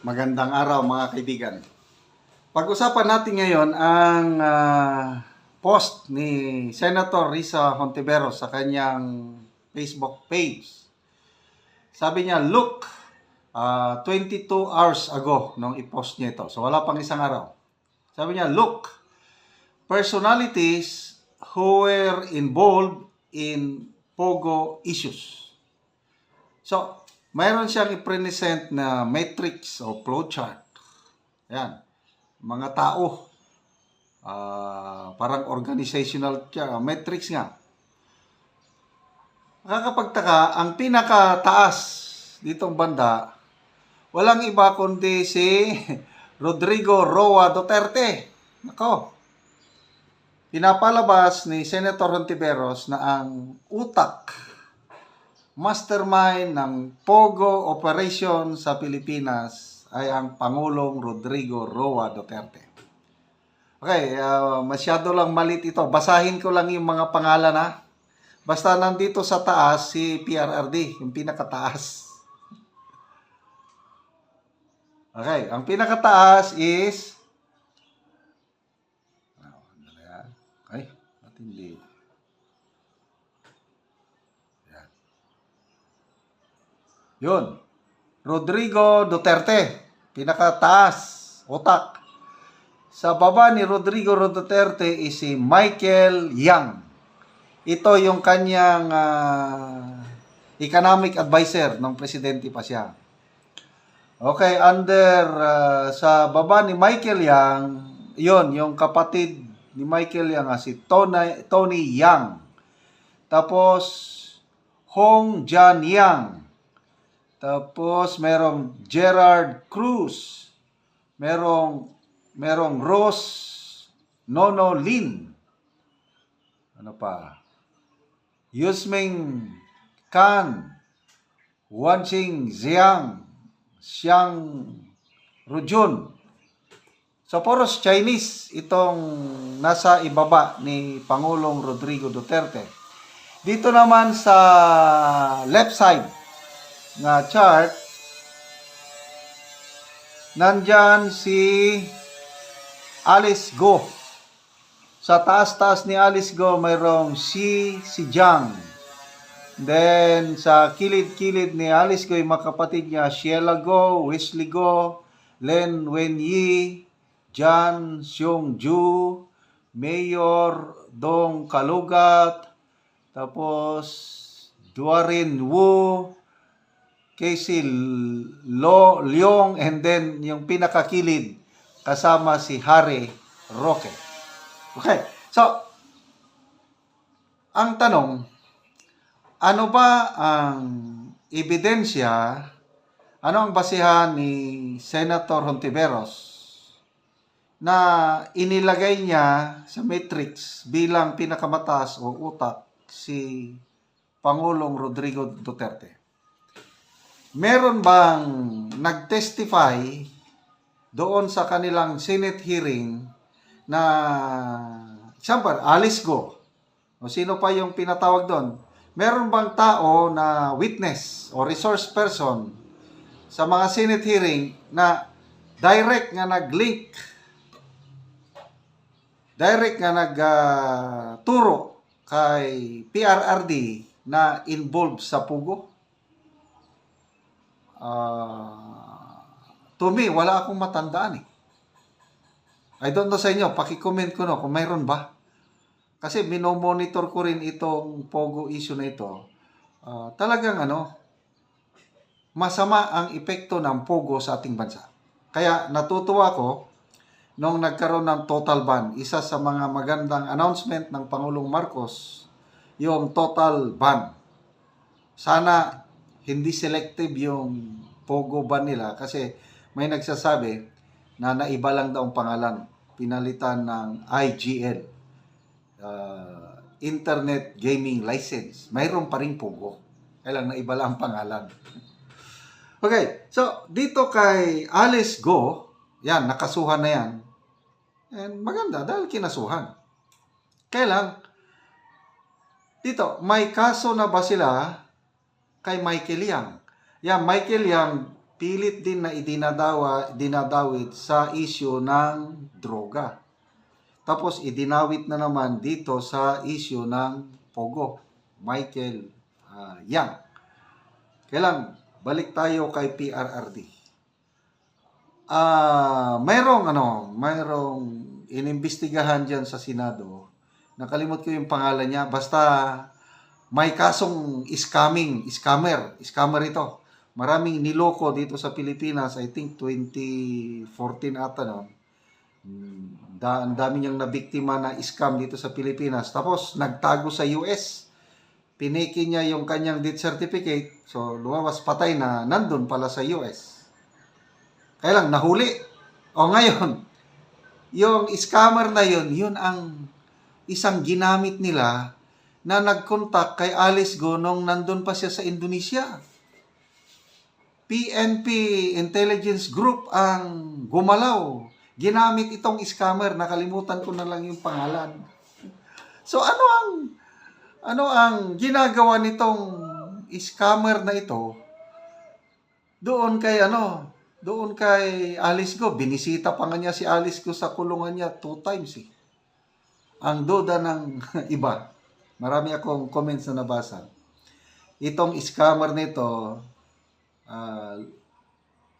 Magandang araw mga kaibigan. Pag-usapan natin ngayon ang post ni Senator Risa Hontiveros sa kanyang Facebook page. Sabi niya, look, 22 hours ago nung i-post niya ito. So wala pang isang araw. Sabi niya, look, personalities who were involved in Pogo issues. So, mayroon siyang i-present na matrix o flowchart. Ayan. Mga tao. Parang organizational matrix nga. Nakakapagtaka, ang pinakataas ditong banda, walang iba kundi si Rodrigo Roa Duterte. Nako. Pinapalabas ni Senator Hontiveros na ang utak, mastermind ng Pogo operation sa Pilipinas ay ang Pangulong Rodrigo Roa Duterte. Okay, masyado lang malit ito. Basahin ko lang yung mga pangalan ha. Basta nandito sa taas si PRRD, yung pinakataas. Okay, ang pinakataas is okay, matindi. Yun. Rodrigo Duterte. Pinakataas. Utak. Sa baba ni Rodrigo Duterte is si Michael Yang. Ito yung kanyang economic advisor ng presidente pa siya. Okay, under sa baba ni Michael Yang, yun, yung kapatid ni Michael Yang si Tony Yang. Tapos Hong Jan Yang. Tapos, merong Gerard Cruz. Merong Rose Nono Lin. Ano pa? Yusming Kan. Wanqing Zhang. Xiang Rujun. So, poros Chinese itong nasa ibaba ni Pangulong Rodrigo Duterte. Dito naman sa left side nga chart, nandyan si Alice Go. Sa taas-taas ni Alice Go, mayroong si Jiang. Then, sa kilid-kilid ni Alice Go, yung mga kapatid niya, Sheila Go, Wesley Go, Len Wenyi, Jan Seong-ju, Mayor Dong Kalugat, tapos Duarin Wu, Casey Leong, and then yung pinakakilid kasama si Harry Roque. Okay, so ang tanong, ano ba ang ebidensya, ano ang basihan ni Senator Hontiveros na inilagay niya sa matrix bilang pinakamataas o utak si Pangulong Rodrigo Duterte? Meron bang nag-testify doon sa kanilang Senate hearing na, example, Alice Go, o sino pa yung pinatawag doon? Meron bang tao na witness o resource person sa mga Senate hearing na direct nga nag-link, direct nga nag-turo kay PRRD na involved sa Pugo? To me, wala akong matandaan eh. I don't know sa inyo, paki-comment ko no kung mayroon ba. Kasi minomonitor ko rin itong Pogo issue na ito. Talagang masama ang epekto ng Pogo sa ating bansa. Kaya natutuwa ko nung nagkaroon ng total ban. Isa sa mga magandang announcement ng Pangulong Marcos, yung total ban. Sana hindi selective yung Pogo ban nila kasi may nagsasabi na naiba lang daw ang pangalan. Pinalitan ng IGL, Internet Gaming License. Mayroon pa rin Pogo. Kaya lang naiba lang ang pangalan. Okay, so dito kay Alice Go, yan, nakasuhan na yan. And maganda dahil kinasuhan. Kaya lang, dito, may kaso na ba sila kay Michael Yang? Yan, Michael Yang, pilit din na dinadawit sa issue ng droga. Tapos idinawit na naman dito sa issue ng Pogo, Michael Yang. Kailan balik tayo kay PRRD. Mayroong inimbestigahan diyan sa Senado. Nakalimot ko yung pangalan niya. Basta may kasong scammer ito. Maraming niloko dito sa Pilipinas. I think 2014 ata noon. Ang dami niyang nabiktima na scam dito sa Pilipinas. Tapos nagtago sa US. Piniki niya yung kanyang death certificate. So lumawas patay na nandun pala sa US. Kaya lang nahuli. O ngayon, yung scammer na yun ang isang ginamit nila na nag-contact kay Alice Go nung nandun pa siya sa Indonesia. PNP Intelligence Group ang gumalaw. Ginamit itong scammer. Nakalimutan ko na lang yung pangalan. So ano ang ginagawa nitong scammer na ito doon kay Alice Go? Binisita pa nga niya si Alice Go sa kulungan niya 2 times eh. Ang duda ng iba. Marami akong comments na nabasa. Itong scammer nito,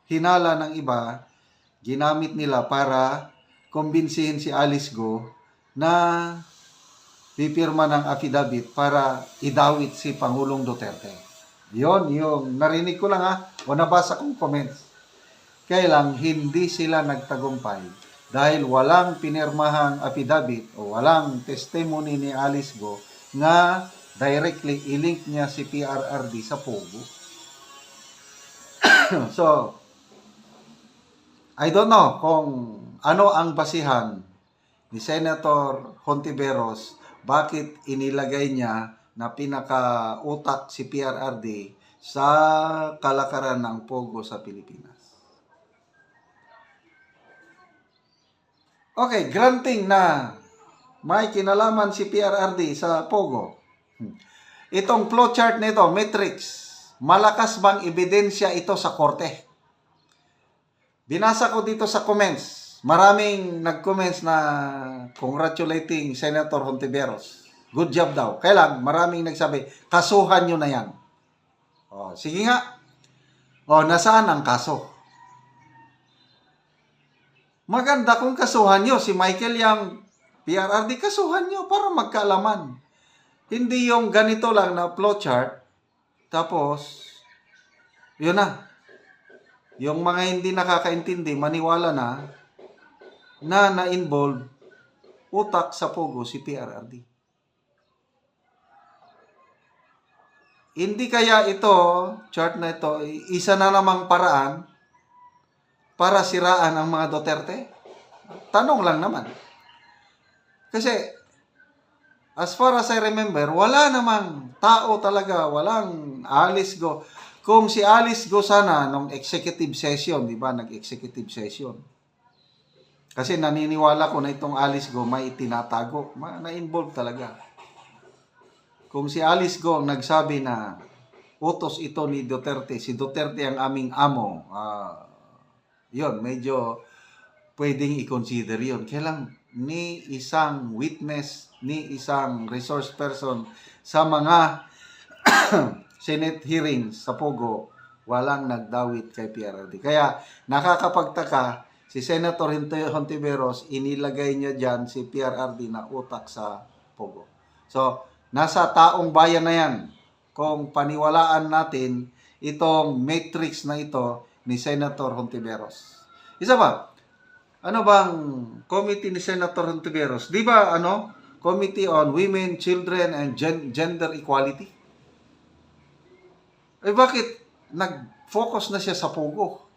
hinala ng iba, ginamit nila para kumbinsihin si Alice Go na pipirma ng affidavit para idawit si Pangulong Duterte. Yon yung narinig ko lang o nabasa kong comments. Kaya lang, hindi sila nagtagumpay dahil walang pinirmahang affidavit o walang testimony ni Alice Go na directly ilink niya si PRRD sa Pogo. So, I don't know kung ano ang basihan ni Senator Hontiveros bakit inilagay niya na pinaka-utak si PRRD sa kalakaran ng Pogo sa Pilipinas. Okay, granting na may kinalaman si PRRD sa Pogo. Itong flowchart nito, matrix, malakas bang ebidensya ito sa korte? Binasa ko dito sa comments. Maraming nag-comments na congratulating Senator Hontiveros. Good job daw. Kaya lang, maraming nagsabi, kasuhan nyo na yan. O, sige nga. O, nasaan ang kaso? Maganda kung kasuhan nyo. Si Michael Yang, PRRD, kasuhan nyo para magkaalaman. Hindi yung ganito lang na flowchart. Tapos, yun na. Yung mga hindi nakakaintindi, maniwala na na-involve utak sa Pogo si PRRD. Hindi kaya ito, chart na ito, isa na namang paraan para siraan ang mga Duterte? Tanong lang naman. Kasi, as far as I remember, wala namang tao talaga, walang Alice Go. Kung si Alice Go sana nung executive session, di ba, nag-executive session. Kasi naniniwala ko na itong Alice Go may tinatago. Na-involve talaga. Kung si Alice Go nagsabi na utos ito ni Duterte, si Duterte ang aming amo, yun, medyo pwedeng i-consider yun. Kailang ni isang witness, ni isang resource person sa mga Senate hearings sa Pogo, walang nagdawit kay PRRD. Kaya nakakapagtaka, si Senator Hontiveros, inilagay niya dyan si PRRD na utak sa Pogo. So, nasa taong bayan na yan kung paniwalaan natin itong matrix na ito ni Senator Hontiveros. Isa pa, ano bang committee ni Senator Hontiveros? Di ba, Committee on Women, Children, and Gender Equality? Eh bakit nag-focus na siya sa Pogo?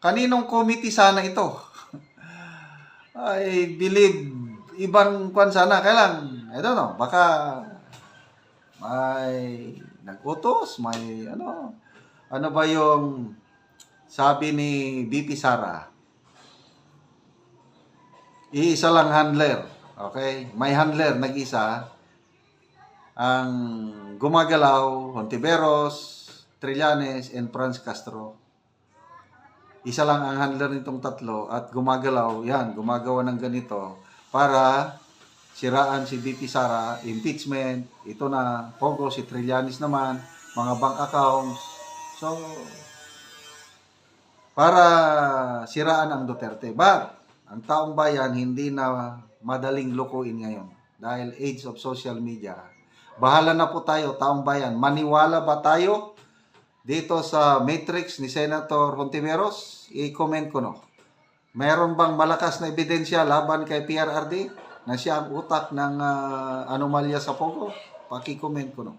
Kaninong committee sana ito? I believe ibang kwan sana. Kaya lang, I don't know, baka may nag-utos, may ano ba yung sabi ni BP Sara? Iisa lang handler. Okay? May handler, nag-isa. Ang gumagalaw, Hontiveros, Trillanes, and Franz Castro. isa lang ang handler nitong tatlo at gumagalaw, yan, gumagawa ng ganito para siraan si VP Sara, impeachment, ito na, Pogo, si Trillanes naman, mga bank accounts. So, para siraan ang Duterte. But, ang taong bayan hindi na madaling lukuin ngayon dahil age of social media. Bahala na po tayo, taong bayan. Maniwala ba tayo dito sa matrix ni Senator Hontiveros? I-comment ko no. Meron bang malakas na ebidensya laban kay PRRD na siya ang utak ng anomalya sa Pogo? Paki-comment ko no.